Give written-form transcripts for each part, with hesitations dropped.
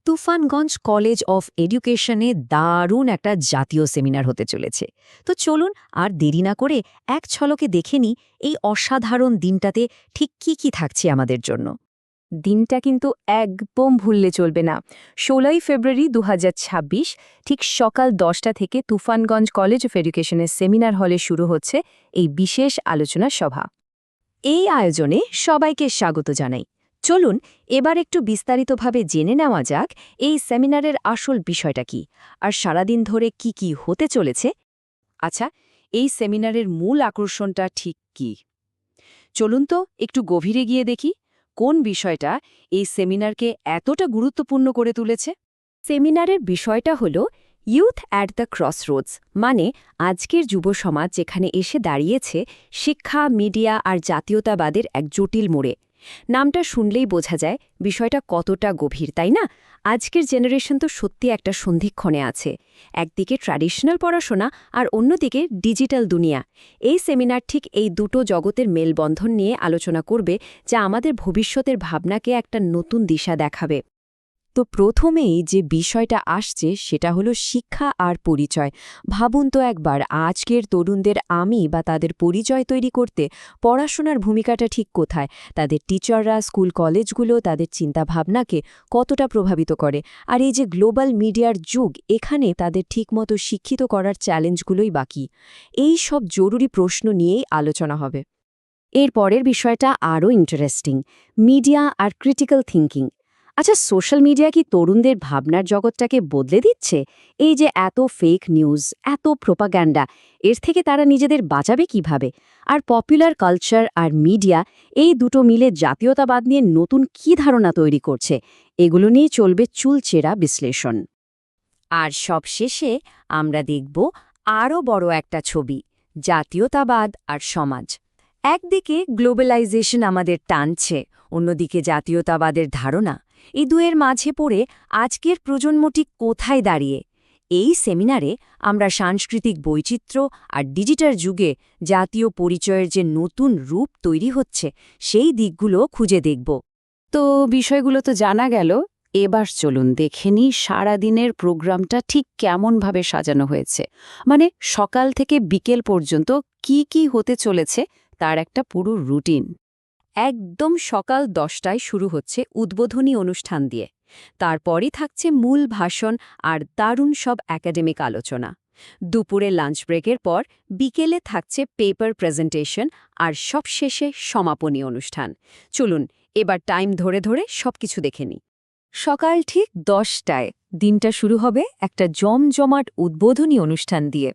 Tufanganj college of এডুকেশনে দারুণ একটা জাতীয় সেমিনার হতে চলেছে। তো চলুন আর দেরি না করে এক ঝলকে দেখে নিই এই অসাধারণ দিনটাতে ঠিক কি থাকছে আমাদের জন্য। দিনটা কিন্তু একদম ভুললে চলবে না। ১৬ই ফেব্রুয়ারি ২০২৬ ঠিক সকাল ১০টা থেকে তুফানগঞ্জ কলেজ অফ এডুকেশনের সেমিনার হলে শুরু হচ্ছে এই বিশেষ আলোচনা সভা। এই আয়োজনে সবাইকে স্বাগত জানাই। চলুন এবার একটু বিস্তারিতভাবে জেনে নেওয়া যাক এই সেমিনারের আসল বিষয়টা কি, আর সারাদিন ধরে কি হতে চলেছে। আচ্ছা, এই সেমিনারের মূল আকর্ষণটা ঠিক কি? চলুন তো একটু গভীরে গিয়ে দেখি কোন বিষয়টা এই সেমিনারকে এতটা গুরুত্বপূর্ণ করে তুলেছে। সেমিনারের বিষয়টা হল ইউথ অ্যাট দ্য ক্রসরোডস, মানে আজকের যুব সমাজ যেখানে এসে দাঁড়িয়েছে শিক্ষা, মিডিয়া আর জাতীয়তাবাদের এক জটিল মোড়ে। নামটা শুনলেই বোঝা যায় বিষয়টা কতটা গভীর, তাই না? আজকের জেনারেশন তো সত্যি একটা সন্ধিক্ষণে আছে। একদিকে ট্র্যাডিশনাল পড়াশোনা আর অন্যদিকে ডিজিটাল দুনিয়া। এই সেমিনার ঠিক এই দুটো জগতের মেলবন্ধন নিয়ে আলোচনা করবে, যা আমাদের ভবিষ্যতের ভাবনাকে একটা নতুন দিশা দেখাবে। তো প্রথমেই যে বিষয়টা আসছে সেটা হলো শিক্ষা আর পরিচয়। ভাবুন তো একবার, আজকের তরুণদের আমি বা তাদের পরিচয় তৈরি করতে পড়াশোনার ভূমিকাটা ঠিক কোথায়? তাদের টিচাররা, স্কুল কলেজগুলো তাদের চিন্তাভাবনাকে কতটা প্রভাবিত করে? আর এই যে গ্লোবাল মিডিয়ার যুগ, এখানে তাদের ঠিকমতো শিক্ষিত করার চ্যালেঞ্জগুলোই বাকি। এই সব জরুরি প্রশ্ন নিয়েই আলোচনা হবে। এর পরের বিষয়টা আরও ইন্টারেস্টিং, মিডিয়া আর ক্রিটিক্যাল থিঙ্কিং। আচ্ছা, সোশ্যাল মিডিয়া কি তরুণদের ভাবনার জগৎটাকে বদলে দিচ্ছে? এই যে এত ফেক নিউজ, এত প্রোপাগ্যান্ডা, এর থেকে তারা নিজেদের বাঁচাবে কিভাবে? Are popular culture R media, এই দুটো মিলে জাতীয়তাবাদ নিয়ে নতুন কি ধারণা তৈরি করছে, এগুলো নিয়ে চলবে চুলচেরা বিশ্লেষণ। আর সবশেষে আমরা দেখব আরও বড় একটা ছবি, জাতীয়তাবাদ আর সমাজ। একদিকে গ্লোবালাইজেশন আমাদের টানছে, অন্যদিকে জাতীয়তাবাদের ধারণা। এই দুয়ের মাঝে পড়ে আজকের প্রজন্মটি কোথায় দাঁড়িয়ে? এই সেমিনারে আমরা সাংস্কৃতিক বৈচিত্র্য আর ডিজিটাল যুগে জাতীয় পরিচয়ের যে নতুন রূপ তৈরি হচ্ছে, সেই দিকগুলো খুঁজে দেখব। তো বিষয়গুলো তো জানা গেল, এবার চলুন দেখে নিই সারাদিনের প্রোগ্রামটা ঠিক কেমনভাবে সাজানো হয়েছে। মানে সকাল থেকে বিকেল পর্যন্ত কি হতে চলেছে তার একটা পুরো রুটিন। একদম সকাল 10টায় শুরু হচ্ছে উদ্বোধনী অনুষ্ঠান দিয়ে। তারপরই থাকছে মূল ভাষণ আর দারুণ সব একাডেমিক আলোচনা। দুপুরে লাঞ্চ ব্রেকের পর বিকেলে থাকছে পেপার প্রেজেন্টেশন, আর সবশেষে সমাপনী অনুষ্ঠান। চলুন এবার টাইম ধরে ধরে সবকিছু দেখে নিই। সকাল ঠিক 10টায় দিনটা শুরু হবে একটা জমজমাট উদ্বোধনী অনুষ্ঠান দিয়ে।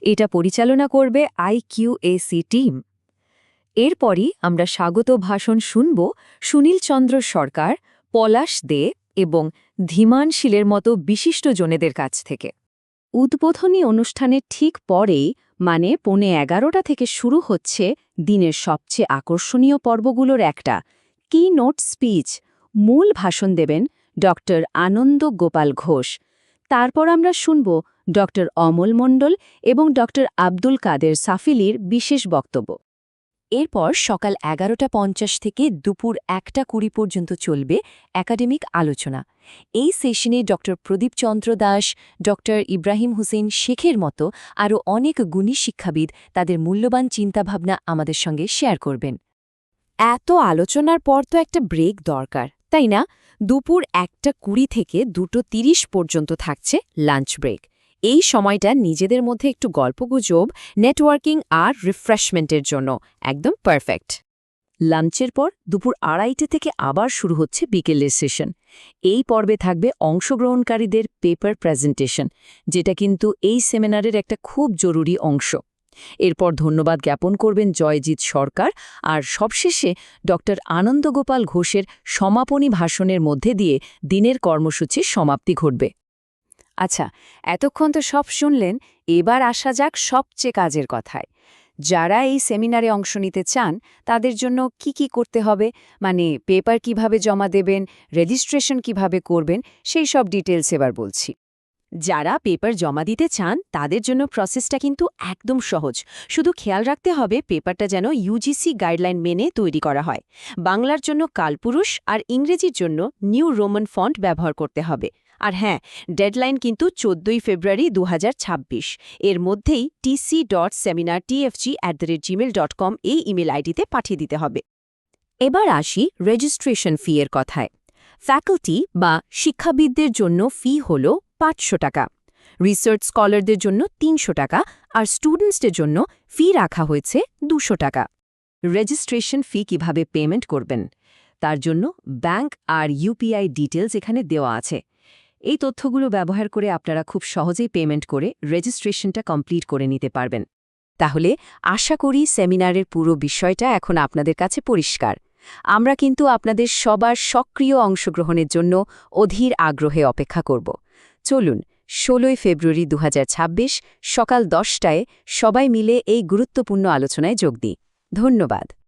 এটা পরিচালনা করবে IQAC টিম। এরপরই আমরা স্বাগত ভাষণ শুনব সুনীল চন্দ্র সরকার, পলাশ দে এবং ধীমান শীলের মতো বিশিষ্টজনেদের কাছ থেকে। উদ্বোধনী অনুষ্ঠানের ঠিক পরেই, মানে 11:15 থেকে শুরু হচ্ছে দিনের সবচেয়ে আকর্ষণীয় পর্বগুলোর একটা, কি নোট স্পিচ। মূল ভাষণ দেবেন ডক্টর আনন্দ গোপাল ঘোষ। তারপর আমরা শুনব ডক্টর অমল মণ্ডল এবং ডক্টর আব্দুল কাদের সাফিলির বিশেষ বক্তব্য। এরপর সকাল 11:50 থেকে দুপুর 1:20 পর্যন্ত চলবে একাডেমিক আলোচনা। এই সেশনে ডক্টর প্রদীপ চন্দ্র দাস, ডক্টর ইব্রাহিম হুসেন শেখের মতো আরও অনেক গুণী শিক্ষাবিদ তাদের মূল্যবান চিন্তাভাবনা আমাদের সঙ্গে শেয়ার করবেন। এত আলোচনার পর তো একটা ব্রেক দরকার, তাই না? দুপুর 1:20 থেকে 2:30 পর্যন্ত থাকছে লাঞ্চ ব্রেক। এই সময়টা নিজেদের মধ্যে একটু গল্পগুজব, নেটওয়ার্কিং আর রিফ্রেশমেন্টের জন্য একদম পারফেক্ট। লাঞ্চের পর দুপুর 2:30 থেকে আবার শুরু হচ্ছে বিকেলের সেশন। এই পর্বে থাকবে অংশগ্রহণকারীদের পেপার প্রেজেন্টেশন, যেটা কিন্তু এই সেমিনারের একটা খুব জরুরি অংশ। এরপর ধন্যবাদ জ্ঞাপন করবেন জয়জিৎ সরকার, আর সবশেষে ডক্টর আনন্দগোপাল ঘোষের সমাপনী ভাষণের মধ্যে দিয়ে দিনের কর্মসূচির সমাপ্তি ঘটবে। আচ্ছা, এতক্ষণ তো সব শুনলেন, এবার আসা যাক সবচেয়ে কাজের কথায়। যারা এই সেমিনারে অংশ নিতে চান তাদের জন্য কি করতে হবে, মানে পেপার কিভাবে জমা দেবেন, রেজিস্ট্রেশন কিভাবে করবেন, সেই সব ডিটেলস এবার বলছি। যারা পেপার জমা দিতে চান তাদের জন্য প্রসেসটা কিন্তু একদম সহজ। শুধু খেয়াল রাখতে হবে পেপারটা যেন ইউজিসি গাইডলাইন মেনে তৈরি করা হয়। বাংলার জন্য কালপুরুষ আর ইংরেজির জন্য নিউ রোমান ফন্ট ব্যবহার করতে হবে। আর হ্যাঁ, ডেডলাইন কিন্তু 14 ফেব্রুয়ারি 2026। এর মধ্যেই tc.seminartfg@gmail.com এই ইমেল আইডিতে পাঠিয়ে দিতে হবে। এবার আসি রেজিস্ট্রেশন ফি এর কথায়। ফ্যাকাল্টি বা শিক্ষাবিদদের জন্য ফি হল 500 টাকা, রিসার্চ স্কলারদের জন্য 300 টাকা, আর স্টুডেন্টসদের জন্য ফি রাখা হয়েছে 200 টাকা। রেজিস্ট্রেশন ফি কিভাবে পেমেন্ট করবেন তার জন্য ব্যাংক আর ইউপিআই ডিটেলস এখানে দেওয়া আছে। এই তথ্যগুলো ব্যবহার করে আপনারা খুব সহজেই পেমেন্ট করে রেজিস্ট্রেশনটা কমপ্লিট করে নিতে পারবেন। তাহলে আশা করি সেমিনারের পুরো বিষয়টা এখন আপনাদের কাছে পরিষ্কার। আমরা কিন্তু আপনাদের সবার সক্রিয় অংশগ্রহণের জন্য অধীর আগ্রহে অপেক্ষা করব। চলুন 16 ফেব্রুয়ারি 2026 সকাল 10টায় সবাই মিলে এই গুরুত্বপূর্ণ আলোচনায় যোগ দিই। ধন্যবাদ।